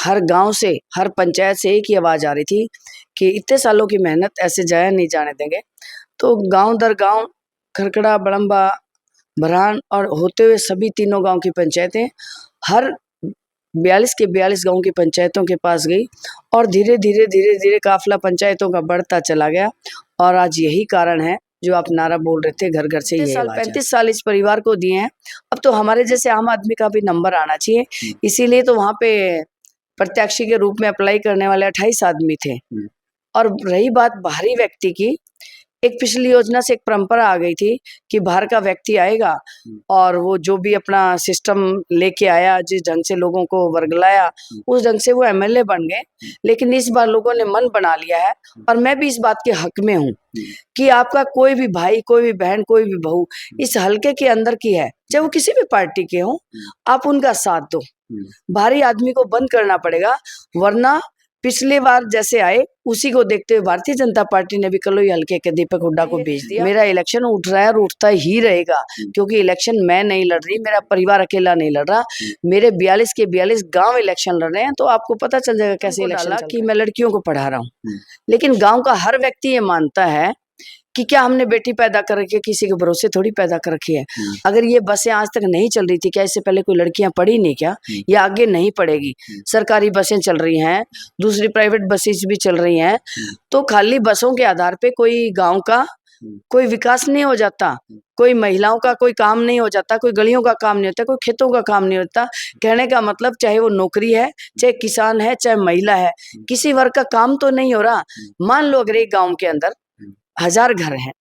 हर गांव से, हर पंचायत से एक ही आवाज आ रही थी कि इतने सालों की मेहनत ऐसे जाया नहीं जाने देंगे। तो गांव दर गांव, खरकड़ा, बड़म्बा, भरान और होते हुए सभी तीनों गांव की पंचायतें हर 42 के 42 गांव की पंचायतों के पास गई और धीरे धीरे धीरे धीरे काफिला पंचायतों का बढ़ता चला गया। और आज यही कारण है जो आप नारा बोल रहे थे, घर घर से ये साल 35 साल इस परिवार को दिए हैं। अब तो हमारे जैसे आम आदमी का भी नंबर आना चाहिए, इसीलिए तो वहां पे प्रत्याशी के रूप में अप्लाई करने वाले 28 आदमी थे। और रही बात बाहरी व्यक्ति की, एक पिछली योजना से एक परंपरा आ गई थी कि बाहर का व्यक्ति आएगा और वो जो भी अपना सिस्टम लेके आया, जिस ढंग से लोगों को वर्गलाया, उस ढंग से वो एमएलए बन गए। लेकिन इस बार लोगों ने मन बना लिया है, और मैं भी इस बात के हक में हूँ कि आपका कोई भी भाई, कोई भी बहन, कोई भी बहू इस हलके के अंदर की है, चाहे वो किसी भी पार्टी के हो, आप उनका साथ दो। बाहरी आदमी को बंद करना पड़ेगा, वरना पिछले बार जैसे आए उसी को देखते हुए भारतीय जनता पार्टी ने भी कलोई हल्के के दीपक हुड्डा को भेज दिया। मेरा इलेक्शन उठ रहा है और उठता ही रहेगा, क्योंकि इलेक्शन मैं नहीं लड़ रही, मेरा परिवार अकेला नहीं लड़ रहा, मेरे 42 के 42 गांव इलेक्शन लड़ रहे हैं। तो आपको पता चल जाएगा कैसे इलेक्शन कि मैं लड़कियों को पढ़ा रहा हूँ, लेकिन गाँव का हर व्यक्ति ये मानता है कि क्या हमने बेटी पैदा कर रखी है, किसी के भरोसे थोड़ी पैदा कर रखी है। अगर ये बसें आज तक नहीं चल रही थी, क्या इससे पहले कोई लड़कियां पढ़ी नहीं क्या, या आगे नहीं पढ़ेगी? सरकारी बसें चल रही हैं, दूसरी प्राइवेट बसेस भी चल रही हैं, तो खाली बसों के आधार पे कोई गांव का कोई विकास नहीं हो जाता, कोई महिलाओं का कोई काम नहीं हो जाता, कोई गलियों का काम नहीं होता, कोई खेतों का काम नहीं होता। कहने का मतलब, चाहे वो नौकरी है, चाहे किसान है, चाहे महिला है, किसी वर्ग का काम तो नहीं हो रहा। मान लो अगर एक गाँव के अंदर 1000 घर हैं,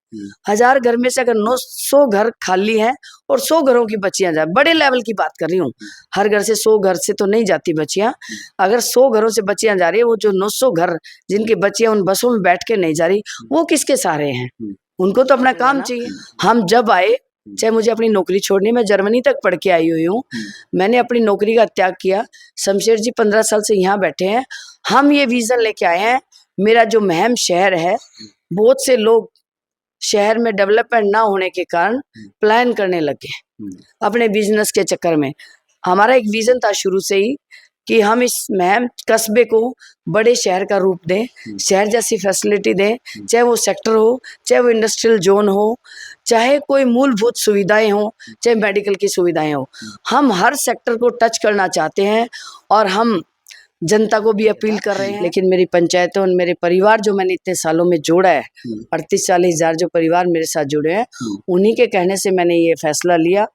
1000 घर में से अगर 900 घर खाली हैं और 100 घरों की बच्चियां जाए, बड़े लेवल की बात कर रही हूँ, हर घर से 100 घर से तो नहीं जाती बच्चियां। अगर 100 घरों से बच्चियां जा रही है, वो जो 900 घर जिनकी बच्चियां उन बसों में बैठ के नहीं जा रही, वो किसके सहारे हैं? उनको तो अपना काम चाहिए। हम जब आए, चाहे मुझे अपनी नौकरी छोड़नी, मैं जर्मनी तक पढ़ के आई हुई हूँ, मैंने अपनी नौकरी का त्याग किया। शमशेर जी 15 साल से यहाँ बैठे हैं। हम ये विजन लेके आए हैं, मेरा जो महम शहर है, बहुत से लोग शहर में डेवलपमेंट ना होने के कारण प्लान करने लगे अपने बिजनेस के चक्कर में। हमारा एक विजन था शुरू से ही कि हम इस महम कस्बे को बड़े शहर का रूप दें, शहर जैसी फैसिलिटी दें, चाहे वो सेक्टर हो, चाहे वो इंडस्ट्रियल जोन हो, चाहे कोई मूलभूत सुविधाएं हो, चाहे मेडिकल की सुविधाएं हो। हम हर सेक्टर को टच करना चाहते हैं और हम जनता को भी अपील कर रहे हैं। लेकिन मेरी पंचायतों और मेरे परिवार जो मैंने इतने सालों में जोड़ा है, 38-40 जो परिवार मेरे साथ जुड़े हैं, उन्हीं के कहने से मैंने ये फैसला लिया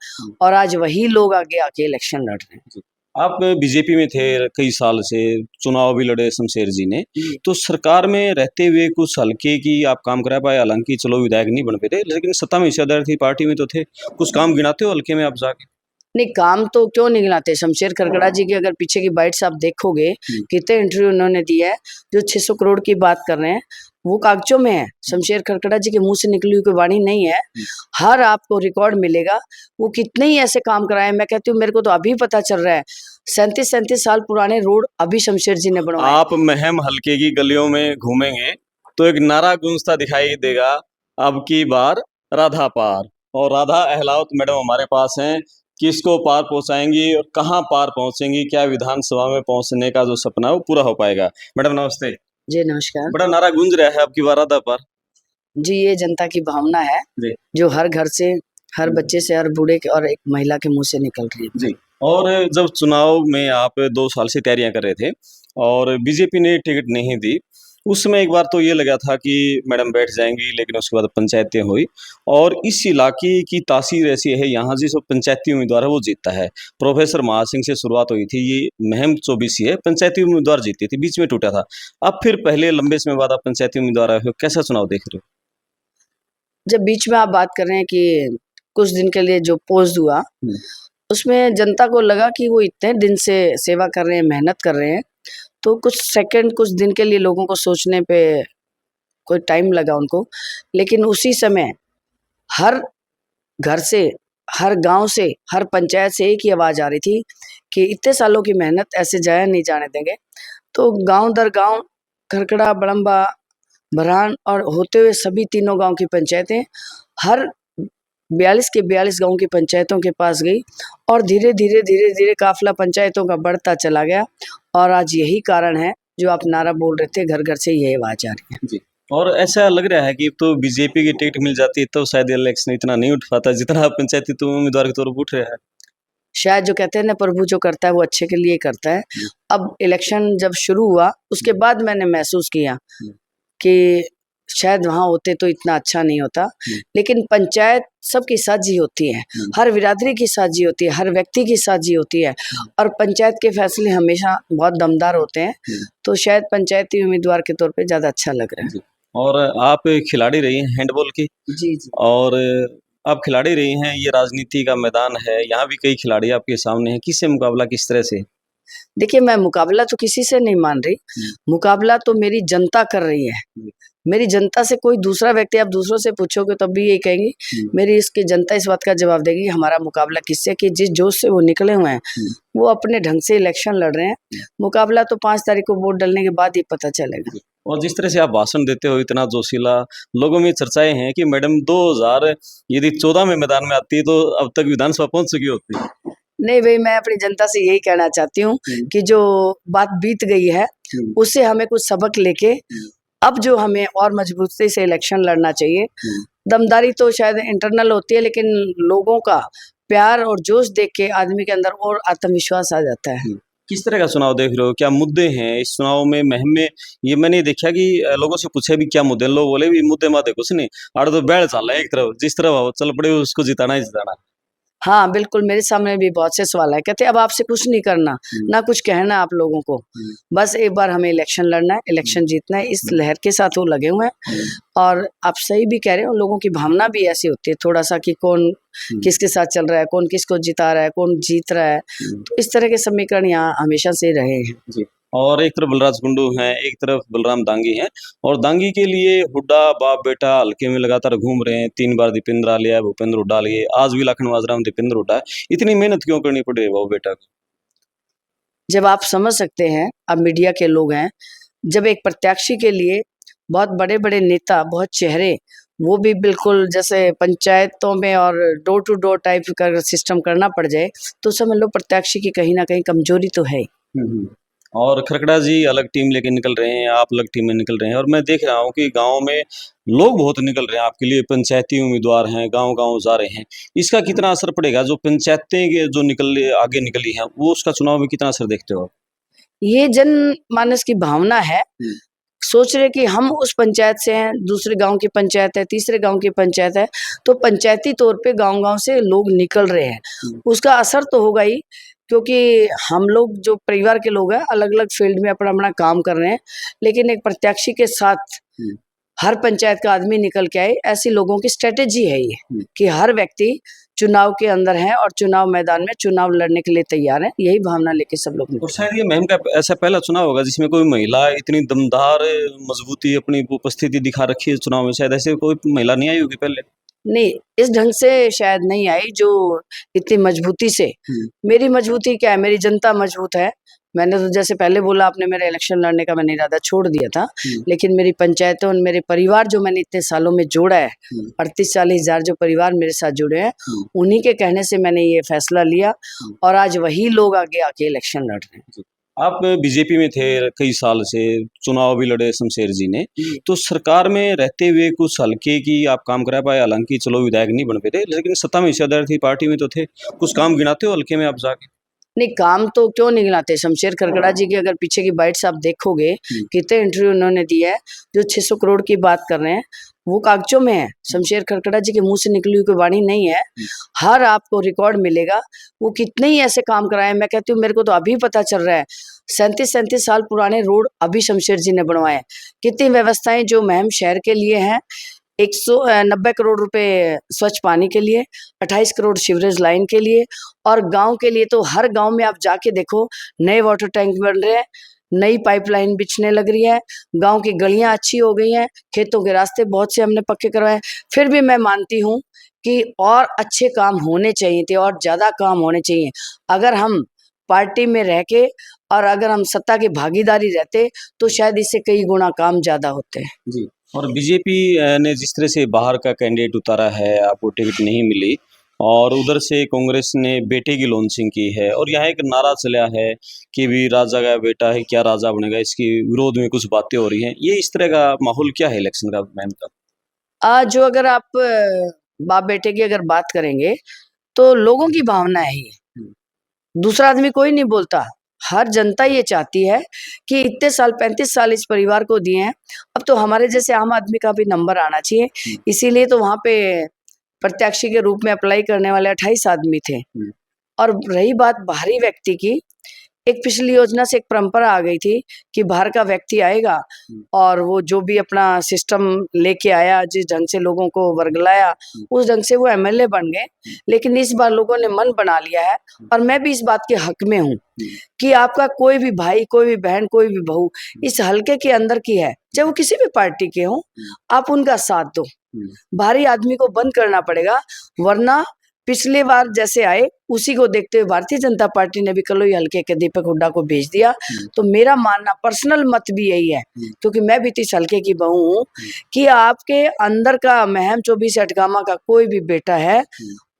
और आज वही लोग आगे आके इलेक्शन लड़ रहे हैं। आप बीजेपी में थे कई साल से, चुनाव भी लड़े शमशेर जी ने, तो सरकार में रहते हुए कुछ हल्के की आप काम करा पाए? हालांकि चलो विधायक नहीं बन पाए थे, लेकिन सत्ता में हिस्सेदार थी, पार्टी में तो थे, कुछ काम गिनाते हो हल्के में आप जाके? नहीं, काम तो क्यों नहीं गिनाते। शमशेर खरकड़ा जी की अगर पीछे की बाइट्स आप देखोगे, कितने इंटरव्यू उन्होंने दिया है, जो 600 करोड़ की बात कर रहे हैं वो कागजों में है। शमशेर खरकड़ा जी के मुंह से निकली हुई कोई वाणी नहीं है, हर आपको रिकॉर्ड मिलेगा। वो कितने ही ऐसे काम कराए, मैं कहती हूँ मेरे को तो अभी पता चल रहा है 37 साल पुराने रोड अभी शमशेर जी ने बनवाए। आप महम हल्के की गलियों में घूमेंगे तो एक नारा गूंजता दिखाई देगा, अब की बार राधा पार। और राधा अहलावत मैडम हमारे पास हैं, किसको पार पहुंचाएंगी और कहां पार पहुंचेंगी, क्या विधानसभा में पहुंचने का जो सपना है वो पूरा हो पाएगा? मैडम नमस्ते। जी नमस्कार। बड़ा नारा गूंज रहा है, अब की बार राधा पार। जी, ये जनता की भावना है जो हर घर से, हर बच्चे से, हर बूढ़े के और एक महिला के मुंह से निकल रही है। जी, और जब चुनाव में आप 2 साल से तैयारियां कर रहे थे और बीजेपी ने टिकट नहीं दी, उस समय एक बार तो ये लगा था कि मैडम बैठ जाएंगी, लेकिन उसके बाद पंचायतें हुई और इस इलाके की तासीर ऐसी है, यहाँ जिस पंचायती उम्मीदवार है वो जीतता है। प्रोफेसर महासिंह से शुरुआत हुई थी, ये महम 24 है, पंचायती उम्मीदवार जीती थी, बीच में टूटा था। अब फिर पहले लंबे समय बाद आप पंचायती उम्मीदवार आए हो, कैसा चुनाव देख रहे हो? जब बीच में आप बात कर रहे हैं कि कुछ दिन के लिए जो पोस्ट हुआ, उसमें जनता को लगा कि वो इतने दिन से सेवा कर रहे हैं, मेहनत कर रहे हैं, तो कुछ सेकंड, कुछ दिन के लिए लोगों को सोचने पे कोई टाइम लगा उनको। लेकिन उसी समय हर घर से, हर गांव से, हर पंचायत से एक ही आवाज आ रही थी कि इतने सालों की मेहनत ऐसे जाया नहीं जाने देंगे। तो गांव दर गांव, खरकड़ा, बड़म्बा, भरान और होते हुए सभी तीनों गांव की पंचायतें हर 42 के 42 गांव की पंचायतों के पास गई और धीरे धीरे धीरे धीरे काफिला पंचायतों का बढ़ता चला गया। और आज यही कारण है जो आप नारा बोल रहे थे, घर घर से यही आवाज आ रही है। जी। और ऐसा लग रहा है कि तो बीजेपी की टिकट मिल जाती तो शायद इलेक्शन इतना नहीं उठ पाता जितना पंचायती तो उम्मीदवार के तौर पर उठ रहा है। शायद जो कहते हैं ना, प्रभु जो करता है वो अच्छे के लिए करता है। अब इलेक्शन जब शुरू हुआ उसके बाद मैंने महसूस किया कि शायद वहाँ होते तो इतना अच्छा नहीं होता, लेकिन पंचायत सबकी साझी होती है, हर बिरादरी की साझी होती है, हर व्यक्ति की साझी होती है, और पंचायत के फैसले हमेशा बहुत दमदार होते हैं, तो शायद पंचायती उम्मीदवार के तौर पे ज़्यादा अच्छा लग रहा है। और आप खिलाड़ी रही हैं हैंडबॉल की, जी जी। और आप खिलाड़ी रही हैं, ये राजनीति का मैदान है, यहाँ भी कई खिलाड़ी आपके सामने हैं, किससे मुकाबला किस तरह से? देखिए, मैं मुकाबला तो किसी से नहीं मान रही, मुकाबला तो मेरी जनता कर रही है। मेरी जनता से कोई दूसरा व्यक्ति, आप दूसरों से पूछोगे तब भी यही कहेंगी, मेरी इसकी जनता इस बात का जवाब देगी हमारा मुकाबला किससे, कि जिस जोश से वो निकले हुए हैं वो अपने ढंग से इलेक्शन लड़ रहे हैं। मुकाबला तो 5 तारीख को वोट डालने के बाद ही पता चलेगा। और जिस तरह से आप भाषण देते हो इतना जोशीला, लोगों में चर्चाएं हैं कि मैडम 2014 में मैदान में आती तो अब तक विधानसभा पहुंच चुकी होती। नहीं भाई, मैं अपनी जनता से यही कहना चाहती हूँ कि जो बात बीत गई है उससे हमें कुछ सबक लेके अब जो हमें और मजबूती से इलेक्शन लड़ना चाहिए। दमदारी तो शायद इंटरनल होती है, लेकिन लोगों का प्यार और जोश देख के आदमी के अंदर और आत्मविश्वास आ जाता है। किस तरह का चुनाव देख रहे हो, क्या मुद्दे हैं इस चुनाव में? महम में ये मैंने देखा कि लोगों से पूछे भी क्या मुद्दे हैं, लोग बोले भी मुद्दे मादे कुछ नहीं, आड़ तो बैल चल रहा है एक तरफ, जिस तरफ हो चल पड़े उसको जिताना ही जिताना। हाँ बिल्कुल, मेरे सामने भी बहुत से सवाल है, कहते अब आपसे कुछ नहीं करना, ना कुछ कहना आप लोगों को, बस एक बार हमें इलेक्शन लड़ना है, इलेक्शन जीतना है, इस लहर के साथ वो लगे हुए हैं। और आप सही भी कह रहे हो, लोगों की भावना भी ऐसी होती है थोड़ा सा कि कौन किसके साथ चल रहा है, कौन किसको जिता रहा है, कौन जीत रहा है, तो इस तरह के समीकरण यहाँ हमेशा से रहे हैं। जी। और एक तरफ बलराज कुंडू हैं, एक तरफ बलराम दांगी हैं, और दांगी के लिए हुड्डा बाप बेटा हल्के में लगातार घूम रहे हैं। 3 बार दीपेंद्र आ लिया, भूपेंद्र हुड्डा लिए, आज भी लाखन माजरा में दीपेंद्र हुड्डा है। इतनी मेहनत क्यों करनी पड़ रही है बाप बेटा को? जब आप समझ सकते हैं, अब मीडिया के लोग हैं, जब एक प्रत्याशी के लिए बहुत बड़े बड़े नेता, बहुत चेहरे, वो भी बिल्कुल जैसे पंचायतों में और डोर टू डोर टाइप का सिस्टम करना पड़ जाए, तो समझ लो प्रत्याशी की कहीं ना कहीं कमजोरी तो है। और खरकड़ा जी अलग टीम लेके निकल रहे हैं, आप अलग टीम में निकल रहे हैं, और मैं देख रहा हूँ कि गांव में लोग बहुत निकल रहे हैं आपके लिए, पंचायती उम्मीदवार हैं, गांव-गांव जा रहे हैं। इसका कितना असर पड़ेगा, जो पंचायतें के जो आगे निकली हैं, वो उसका चुनाव में कितना असर देखते हो आप? ये जनमानस की भावना है, सोच रहे कि हम उस पंचायत से हैं, दूसरे गांव की पंचायत है, तीसरे गांव की पंचायत है, तो पंचायती तौर पे गांव-गांव से लोग निकल रहे हैं। उसका असर तो होगा ही, क्योंकि हम लोग जो परिवार के लोग हैं अलग-अलग फील्ड में अपना-अपना काम कर रहे हैं, लेकिन एक प्रत्याशी के साथ हर पंचायत का आदमी निकल के आए, ऐसी लोगों की स्ट्रेटेजी है ये, कि हर व्यक्ति चुनाव के अंदर है और चुनाव मैदान में चुनाव लड़ने के लिए तैयार है, यही भावना लेके सब लोग निकले। और शायद ये महम का ऐसा पहला चुनाव होगा जिसमें कोई महिला इतनी दमदार मजबूती अपनी उपस्थिति दिखा रखी है चुनाव में, शायद ऐसे कोई महिला नहीं आई होगी पहले। नहीं, इस ढंग से शायद नहीं आई जो इतनी मजबूती से। मेरी मजबूती क्या है, मेरी जनता मजबूत है। मैंने तो जैसे पहले बोला, आपने मेरा इलेक्शन लड़ने का मैंने इरादा छोड़ दिया था, लेकिन मेरी पंचायतों और मेरे परिवार जो मैंने इतने सालों में जोड़ा है, 38-40 हजार जो परिवार मेरे साथ जुड़े हैं, उन्हीं के कहने से मैंने ये फैसला लिया, और आज वही लोग आगे आके इलेक्शन लड़ रहे हैं। आप बीजेपी में थे कई साल से, चुनाव भी लड़े शमशेर जी ने, तो सरकार में रहते हुए कुछ हल्के की आप काम करा पाए? हालांकि चलो विधायक नहीं बन पाए थे, लेकिन सत्ता में हिस्सेदार थी, पार्टी में तो थे, कुछ काम गिनाते हो हल्के में आप जाके? नहीं, काम तो क्यों नहीं गिनाते, शमशेर खरकड़ा जी की अगर पीछे की बाइट्स आप देखोगे, कितने इंटरव्यू उन्होंने दिए हैं, जो 600 करोड़ की बात कर रहे हैं वो कागजों में है, शमशेर खरकड़ा जी के मुंह से निकली हुई कोई वाणी नहीं है। हर आपको रिकॉर्ड मिलेगा, वो कितने ही ऐसे काम कराए। मैं कहती हूँ, मेरे को तो अभी पता चल रहा है, 37-37 साल पुराने रोड अभी शमशेर जी ने बनवाए। कितनी व्यवस्थाएं जो महम शहर के लिए हैं, 190 करोड़ रुपए स्वच्छ पानी के लिए, 28 करोड़ सीवरेज लाइन के लिए, और गांव के लिए तो हर गांव में आप जाके देखो, नए वाटर टैंक बन रहे हैं, नई पाइपलाइन बिछने लग रही है, गांव की गलियां अच्छी हो गई हैं, खेतों के रास्ते बहुत से हमने पक्के करवाए। फिर भी मैं मानती हूँ कि और अच्छे काम होने चाहिए थे, और ज़्यादा काम होने चाहिए। अगर हम पार्टी में रह के और अगर हम सत्ता की भागीदारी रहते, तो शायद इससे कई गुना काम ज़्यादा होते हैं। जी। और बीजेपी ने जिस तरह से बाहर का कैंडिडेट उतारा है, आपको टिकट नहीं मिली, और उधर से कांग्रेस ने बेटे की लॉन्चिंग की है और यहाँ एक नारा चला है कि भी राजा का बेटा है क्या राजा बनेगा, इसके विरोध में कुछ बातें हो रही हैं। ये इस तरह का माहौल क्या है इलेक्शन का मैम का? आज जो अगर आप बाप बेटे की अगर बात करेंगे तो लोगों की भावना है ये, दूसरा आदमी कोई नहीं बोलता। हर जनता ये चाहती है कि इतने साल 35 साल इस परिवार को दिए हैं, अब तो हमारे जैसे आम आदमी का भी नंबर आना चाहिए। इसीलिए तो वहां पे प्रत्याशी के रूप में अप्लाई करने वाले 28 आदमी थे। और रही बात बाहरी व्यक्ति की, एक पिछली योजना से एक परंपरा आ गई थी कि बाहर का व्यक्ति आएगा और वो जो भी अपना सिस्टम लेके आया, जिस ढंग से लोगों को वर्गलाया, उस ढंग से वो एमएलए बन गए। लेकिन इस बार लोगों ने मन बना लिया है और मैं भी इस बात के हक में हूँ कि आपका कोई भी भाई, कोई भी बहन, कोई भी बहू इस हलके के अंदर की है, चाहे वो किसी भी पार्टी के हो, आप उनका साथ दो। बाहरी आदमी को बंद करना पड़ेगा, वरना पिछले बार जैसे आए उसी को देखते हुए भारतीय जनता पार्टी ने भी कलोई हल्के के दीपक हुड्डा को भेज दिया। तो मेरा मानना, पर्सनल मत भी यही है, क्योंकि मैं भी इस हल्के की बहू हूँ, कि आपके अंदर का महम 24 अटगामा का कोई भी बेटा है,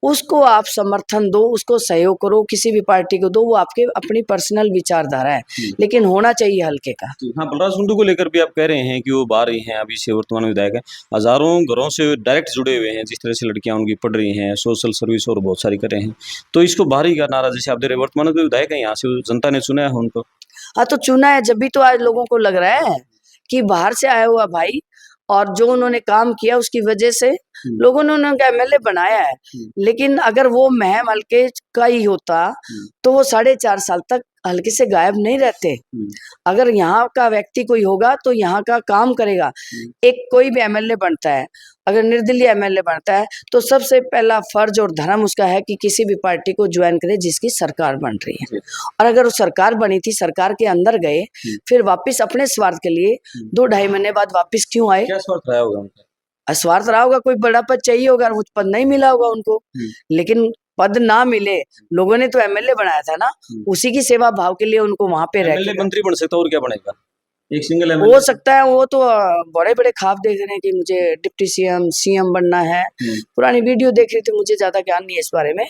उसको आप समर्थन दो, उसको सहयोग करो, किसी भी पार्टी को दो, वो आपके अपनी पर्सनल विचारधारा है, लेकिन होना चाहिए हल्के का। हाँ, बलराज सुंडू को लेकर भी आप कह रहे हैं कि वो बाहर ही हैं, अभी से वर्तमान विधायक है, हजारों घरों से डायरेक्ट जुड़े हुए हैं, जिस तरह से लड़कियां उनकी पढ़ रही हैं, सोशल सर्विस और बहुत सारी कर रहे हैं, तो इसको बाहरी का नारा जैसे आप दे रहे, वर्तमान में विधायक है, यहाँ से जनता ने चुना है उनको। हाँ, तो चुना है, जब भी तो आज लोगों को लग रहा है कि बाहर से आया हुआ भाई और जो उन्होंने काम किया उसकी वजह से लोगों ने उन्हें एमएलए बनाया है। लेकिन अगर वो महम हल्के का ही होता तो वो 4.5 साल तक हल्के से गायब नहीं रहते। अगर यहाँ का व्यक्ति कोई होगा तो यहाँ का काम करेगा। एक कोई भी एमएलए बनता है, अगर निर्दलीय एमएलए बनता है तो सबसे पहला फर्ज और धर्म उसका है कि किसी भी पार्टी को ज्वाइन करे जिसकी सरकार बन रही है। और अगर वो सरकार बनी थी, सरकार के अंदर गए, फिर वापस अपने स्वार्थ के लिए 2-2.5 महीने बाद वापस क्यों आए? क्या स्वार्थ रहा होगा उनका? स्वार्थ रहा होगा, कोई बड़ा पद चाहिए होगा, वो पद नहीं मिला होगा उनको। लेकिन पद ना मिले, लोगों ने तो एमएलए बनाया था ना, उसी की सेवा भाव के लिए उनको वहां पे रह के मंत्री बन सकता और क्या बनेगा? एक सिंगल हो सकता है। वो तो बड़े बड़े ख्वाब देख रहे हैं कि मुझे डिप्टी सीएम बनना है। पुरानी वीडियो देख रही थी, मुझे ज्यादा ज्ञान नहीं है इस बारे में,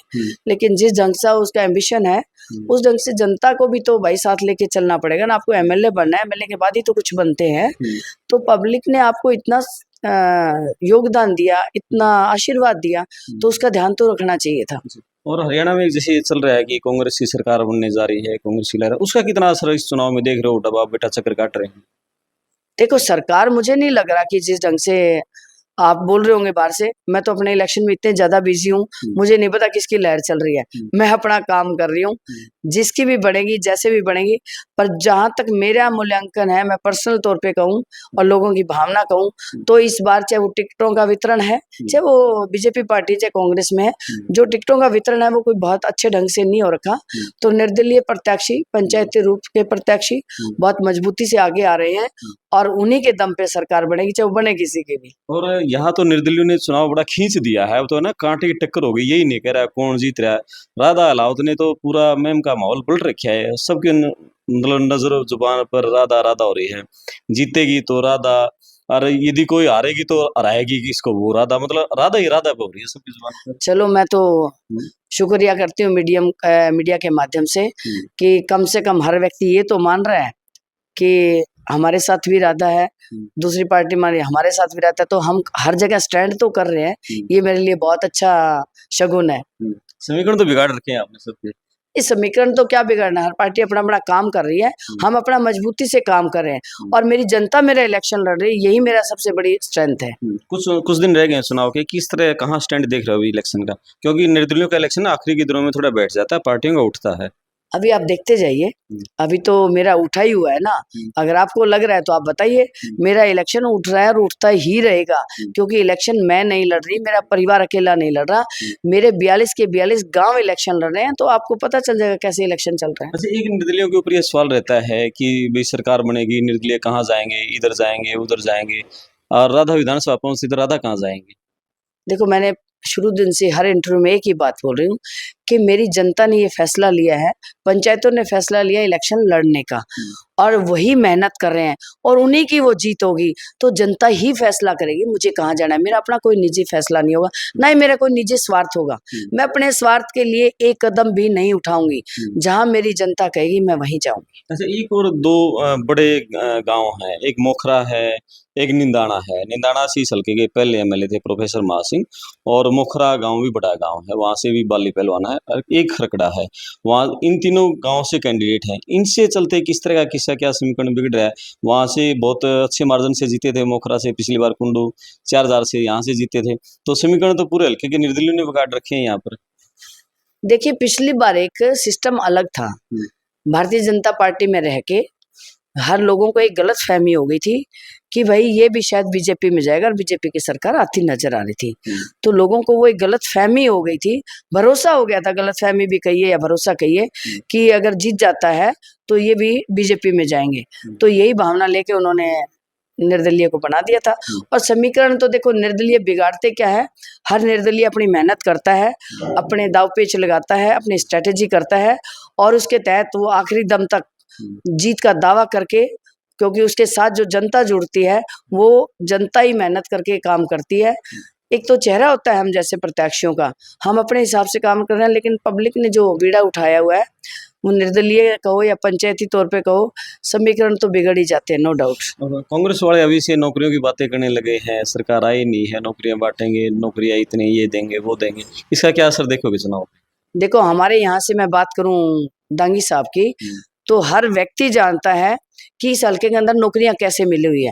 लेकिन जिस ढंग से उसका एम्बिशन है उस ढंग से जनता को भी तो भाई साथ लेके चलना पड़ेगा ना। आपको एमएलए बनना है, एमएलए के बाद ही तो कुछ बनते हैं। तो पब्लिक ने आपको इतना योगदान दिया, इतना आशीर्वाद दिया, तो उसका ध्यान तो रखना चाहिए था। और हरियाणा में जैसे चल रहा है कि कांग्रेस की सरकार बनने जा रही है, कांग्रेस की लहर, उसका कितना असर इस चुनाव में देख रहे हो? बाप बेटा चक्कर काट रहे हैं। देखो, सरकार मुझे नहीं लग रहा कि जिस ढंग से आप बोल रहे होंगे बाहर से, मैं तो अपने इलेक्शन में इतने ज्यादा बिजी हूँ, मुझे नहीं पता किसकी लहर चल रही है। मैं अपना काम कर रही हूँ, जिसकी भी बढ़ेगी, जैसे भी बढ़ेगी, पर जहां तक मेरा मूल्यांकन है, मैं पर्सनल तौर पे कहूँ और लोगों की भावना कहूँ, तो इस बार चाहे वो टिकटों का वितरण है, चाहे वो बीजेपी पार्टी चाहे कांग्रेस में है, जो टिकटों का वितरण है वो कोई बहुत अच्छे ढंग से नहीं हो रखा। तो निर्दलीय प्रत्याशी, पंचायती रूप के प्रत्याशी बहुत मजबूती से आगे आ रहे हैं और उन्हीं के दम पे सरकार बनेगी, चाहे वो बने किसी की भी। और यहाँ तो निर्दलीयों ने चुनाव बड़ा खींच दिया है, अब तो ना कांटे की टक्कर हो गई, यही नहीं कह रहा कौन जीत रहा है। राधा अलाउत ने तो पूरा मैम का माहौल पलट रखा है, सबके मतलब नजर जुबान पर राधा राधा हो रही है। जीतेगी तो राधा, और यदि कोई हारेगी तो हराएगी किसको, वो राधा, मतलब राधा ही राधा पे हो रही है सबकी जुबान पर। चलो, मैं तो शुक्रिया करती हूँ मीडिया के माध्यम से कि कम से कम हर व्यक्ति ये तो मान रहा है कि हमारे साथ भी राधा है, दूसरी पार्टी मानी हमारे साथ भी रहता है, तो हम हर जगह स्टैंड तो कर रहे हैं। ये मेरे लिए बहुत अच्छा शगुन है। समीकरण तो बिगाड़ रखे हैं आपने सबके। इस समीकरण तो क्या बिगड़ना, हर पार्टी अपना अपना काम कर रही है, हम अपना मजबूती से काम कर रहे हैं और मेरी जनता मेरा इलेक्शन लड़ रही है, यही मेरा सबसे बड़ी स्ट्रेंथ है। कुछ दिन रह गए चुनाव के, किस तरह कहाँ स्टैंड देख रहे हो इलेक्शन का? क्योंकि निर्दलीयों का इलेक्शन आखिरी के दिनों में थोड़ा बैठ जाता है, पार्टियों का उठता है। अभी आप देखते जाइए, अभी तो मेरा उठा ही हुआ है ना। अगर आपको लग रहा है तो आप बताइए, मेरा इलेक्शन उठ रहा है और उठता ही रहेगा, क्योंकि इलेक्शन मैं नहीं लड़ रही, मेरा परिवार अकेला नहीं लड़ रहा, मेरे 42 के 42 गांव इलेक्शन लड़ रहे हैं। तो आपको पता चल जाएगा कैसे इलेक्शन चल रहा है। अच्छा, एक निर्दलीयों के ऊपर यह सवाल रहता है कि भाई सरकार बनेगी, निर्दलीय कहाँ जाएंगे, इधर जाएंगे उधर जाएंगे, और राधा विधानसभा पहुंचती तो राधा कहाँ जाएंगे? देखो, मैंने शुरू दिन से हर इंटरव्यू में एक ही बात बोल रही हूँ कि मेरी जनता ने ये फैसला लिया है, पंचायतों ने फैसला लिया इलेक्शन लड़ने का, और वही मेहनत कर रहे हैं और उन्हीं की वो जीत होगी, तो जनता ही फैसला करेगी मुझे कहाँ जाना है। मेरा अपना कोई निजी फैसला नहीं होगा, ना ही मेरा कोई निजी स्वार्थ होगा। मैं अपने स्वार्थ के लिए एक कदम भी नहीं उठाऊंगी, जहां मेरी जनता कहेगी मैं वहीं जाऊंगी। अच्छा, एक और दो बड़े गांव हैं, एक मोखरा है, एक निंदाना है। निंदाना से इस हल्के के पहले एमएलए थे प्रोफेसर महा सिंह, और मोखरा गांव भी बड़ा गांव है, वहां से भी बाली पहलवान है, और एक खरकड़ा है। वहाँ इन तीनों गांव से कैंडिडेट हैं। इनसे चलते किस तरह का किस्सा क्या समीकरण बिगड़ रहा है? वहां से बहुत अच्छे मार्जिन से जीते थे, मोखरा से पिछली बार कुंडू 4000 से यहाँ से जीते थे, तो समीकरण तो पूरे हल्के के निर्दलीयों ने बिगाड़ रखे हैं यहाँ पर। देखिए, पिछली बार एक सिस्टम अलग था। भारतीय जनता पार्टी में रह के हर लोगों को एक गलत फहमी हो गई थी कि भाई ये भी शायद बीजेपी में जाएगा, और बीजेपी की सरकार आती नजर आ रही थी। तो लोगों को वो एक गलत फहमी हो गई थी, भरोसा हो गया था, गलत फहमी भी कहिए या भरोसा कहिए, कि अगर जीत जाता है तो ये भी बीजेपी में जाएंगे। तो यही भावना लेके उन्होंने निर्दलीय को बना दिया था। और समीकरण तो देखो, निर्दलीय बिगाड़ते क्या है, हर निर्दलीय अपनी मेहनत करता है, अपने दाव पेच लगाता है, अपनी स्ट्रेटेजी करता है, और उसके तहत वो आखिरी दम तक जीत का दावा करके, क्योंकि उसके साथ जो जनता जुड़ती है वो जनता ही मेहनत करके काम करती है। एक तो चेहरा होता है हम जैसे प्रत्याशियों का, हम अपने हिसाब से काम कर रहे हैं, लेकिन पब्लिक ने जो बीड़ा उठाया हुआ है, वो निर्दलीय कहो या पंचायती तौर पे कहो, समीकरण तो बिगड़ ही जाते हैं, नो डाउट। कांग्रेस वाले अभी से नौकरियों की बातें करने लगे हैं, सरकार आई नहीं है, नौकरियां बांटेंगे, नौकरियां इतने ये देंगे वो देंगे, इसका क्या असर देखोगे चुनाव? देखो, हमारे यहाँ से मैं बात करूं दांगी साहब की, तो हर व्यक्ति जानता है कि इस हल्के के अंदर नौकरियां कैसे मिली हुई है।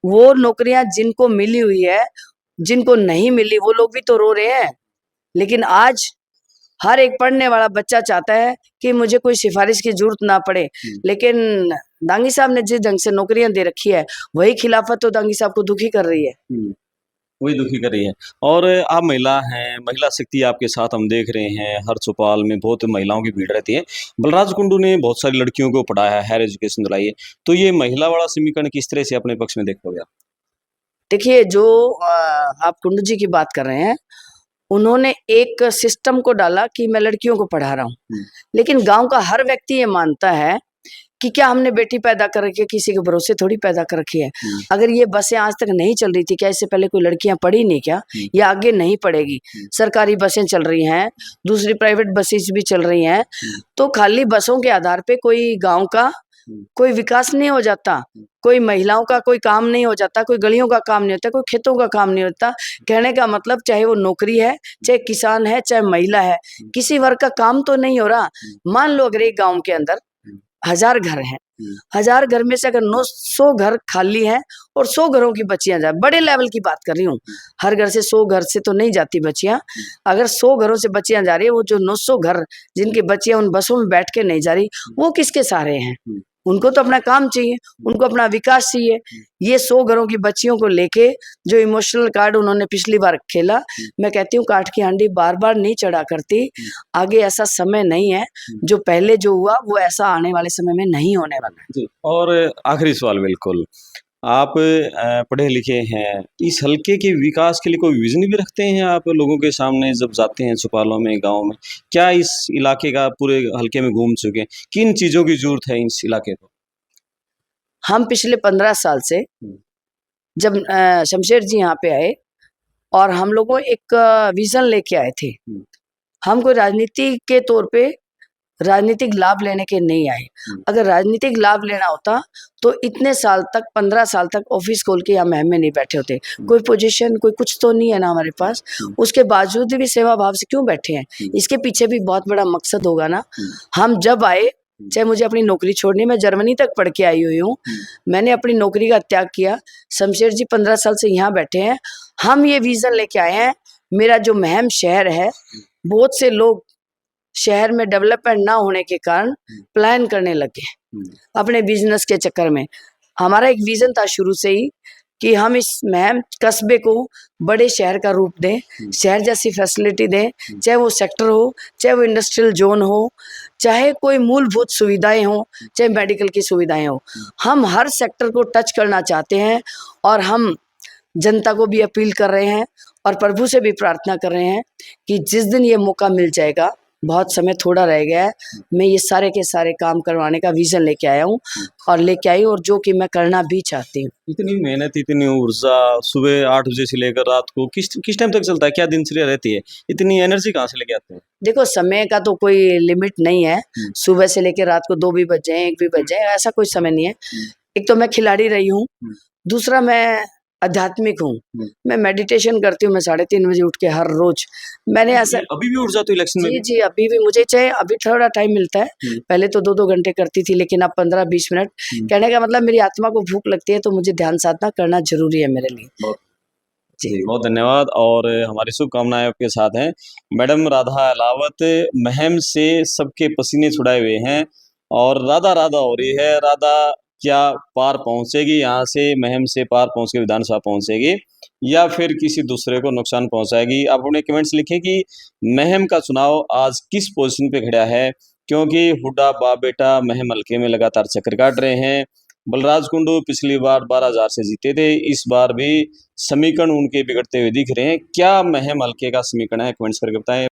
वो नौकरियां जिनको मिली हुई है, जिनको नहीं मिली, वो लोग भी तो रो रहे हैं। लेकिन आज हर एक पढ़ने वाला बच्चा चाहता है कि मुझे कोई सिफारिश की जरूरत ना पड़े। लेकिन दांगी साहब ने जिस ढंग से नौकरियां दे रखी है, वही खिलाफत तो दांगी साहब को दुखी कर रही है। वही दुखी कर रही है। और आप महिला हैं, महिला शक्ति आपके साथ हम देख रहे हैं, हर चौपाल में बहुत महिलाओं की भीड़ रहती है। बलराज कुंडू ने बहुत सारी लड़कियों को पढ़ाया है, हायर एजुकेशन दिलाई है, तो ये महिला वाला समीकरण किस तरह से अपने पक्ष में देखोगे आप? देखिए, जो आप कुंडू जी की बात कर रहे हैं, उन्होंने एक सिस्टम को डाला कि मैं लड़कियों को पढ़ा रहा हूँ, लेकिन गांव का हर व्यक्ति ये मानता है कि क्या हमने बेटी पैदा कर रखी है, किसी के भरोसे थोड़ी पैदा कर रखी है। अगर ये बसें आज तक नहीं चल रही थी, क्या इससे पहले कोई लड़कियां पढ़ी नहीं क्या, या आगे नहीं पढ़ेगी? सरकारी बसें चल रही हैं, दूसरी प्राइवेट बसेस भी चल रही हैं, तो खाली बसों के आधार पे कोई गांव का कोई विकास नहीं हो जाता, कोई महिलाओं का कोई काम नहीं हो जाता, कोई गलियों का काम नहीं होता, कोई खेतों का काम नहीं होता। कहने का मतलब, चाहे वो नौकरी है, चाहे किसान है, चाहे महिला है, किसी वर्ग का काम तो नहीं हो रहा। मान लो अगर एक गांव के अंदर 1000 घर हैं, 1000 घर में से अगर 900 घर खाली हैं और 100 घरों की बच्चियां जाए, बड़े लेवल की बात कर रही हूँ, हर घर से 100 घर से तो नहीं जाती बच्चियां। अगर 100 घरों से बच्चियां जा रही है, वो जो 900 घर जिनकी बच्चियां उन बसों में बैठ के नहीं जा रही, वो किसके सहारे हैं? उनको तो अपना काम चाहिए, उनको अपना विकास चाहिए। ये 100 घरों की बच्चियों को लेके जो इमोशनल कार्ड उन्होंने पिछली बार खेला, मैं कहती हूँ काठ की हांडी बार बार नहीं चढ़ा करती। आगे ऐसा समय नहीं है, जो पहले जो हुआ वो ऐसा आने वाले समय में नहीं होने वाला है। जी। और आखिरी सवाल, बिल्कुल, आप पढ़े लिखे हैं, इस हल्के के विकास के लिए कोई विजन भी रखते हैं आप लोगों के सामने जब जाते हैं चौपालों में, गांव में? क्या इस इलाके का पूरे हल्के में घूम चुके हैं, किन चीजों की जरूरत है इस इलाके को? हम पिछले 15 साल से जब शमशेर जी यहाँ पे आए, और हम लोगों एक विजन लेके आए थे। हम कोई राजनीति के तौर पे राजनीतिक लाभ लेने के नहीं आए। अगर राजनीतिक लाभ लेना होता तो इतने साल तक, 15 साल तक ऑफिस खोल के या महम में नहीं बैठे होते। कोई पोजीशन, कोई कुछ तो नहीं है ना हमारे पास, उसके बावजूद भी सेवा भाव से क्यों बैठे हैं? इसके पीछे भी बहुत बड़ा मकसद होगा ना। हम जब आए, चाहे मुझे अपनी नौकरी छोड़नी, मैं जर्मनी तक पढ़ के आई हुई हूँ, मैंने अपनी नौकरी का त्याग किया। शमशेर जी 15 साल से यहाँ बैठे हैं। हम ये विजन लेके आए हैं, मेरा जो महम शहर है, बहुत से लोग शहर में डेवलपमेंट ना होने के कारण प्लान करने लगे अपने बिजनेस के चक्कर में। हमारा एक विजन था शुरू से ही कि हम इस महम कस्बे को बड़े शहर का रूप दें, शहर जैसी फैसिलिटी दें, चाहे वो सेक्टर हो, चाहे वो इंडस्ट्रियल जोन हो, चाहे कोई मूलभूत सुविधाएं हो, चाहे मेडिकल की सुविधाएं हो। हम हर सेक्टर को टच करना चाहते हैं, और हम जनता को भी अपील कर रहे हैं और प्रभु से भी प्रार्थना कर रहे हैं कि जिस दिन ये मौका मिल जाएगा, बहुत समय थोड़ा रह गया है। मैं ये सारे के सारे काम करवाने का विजन लेके आया हूँ और लेके आई हूँ, और जो कि मैं करना भी चाहती हूँ। इतनी मेहनत, इतनी ऊर्जा, सुबह 8 बजे से लेकर रात को किस टाइम तक चलता है? क्या दिनचर्या रहती है? इतनी एनर्जी कहाँ से लेके आते हैं? देखो, समय का तो कोई लिमिट नहीं है, सुबह से लेकर रात को 2 भी बज जाएँ, 1 भी बज जाए, ऐसा कोई समय नहीं है। एक तो मैं खिलाड़ी रही हूँ, दूसरा मैं आध्यात्मिक हूँ। मैं मेडिटेशन करती हूँ, मैं 3:30 बजे उठ के हर रोज़। मैंने ऐसा अभी भी ऊर्जा तो इलेक्शन में जी, भी? जी, अभी भी मुझे चाहिए, अभी थोड़ा टाइम मिलता है। पहले तो 2-2 घंटे करती थी, लेकिन अब 15-20 मिनट। कहने का मतलब मेरी आत्मा को भूख लगती है, तो मुझे ध्यान साधना करना ज़रूरी है मेरे लिए। बहुत जी। जी, बहुत धन्यवाद और हमारी शुभकामनाएँ आपके साथ हैं। मैडम राधा अलावत महम से सबके पसीने छुड़ाए हुए हैं और राधा-राधा हो रही है। राधा क्या पार पहुँचेगी यहाँ से, महम से पार पहुँच के विधानसभा पहुँचेगी या फिर किसी दूसरे को नुकसान पहुँचाएगी? आप अपने कमेंट्स लिखें कि महम का चुनाव आज किस पोज़ीशन पे खड़ा है, क्योंकि हुड्डा बाप-बेटा महम हलके में लगातार चक्कर काट रहे हैं। बलराज कुंडू पिछली बार 12,000 से जीते थे, इस बार भी समीकरण उनके बिगड़ते हुए दिख रहे हैं। क्या महम हलके का समीकरण है? कमेंट्स करके बताएँ।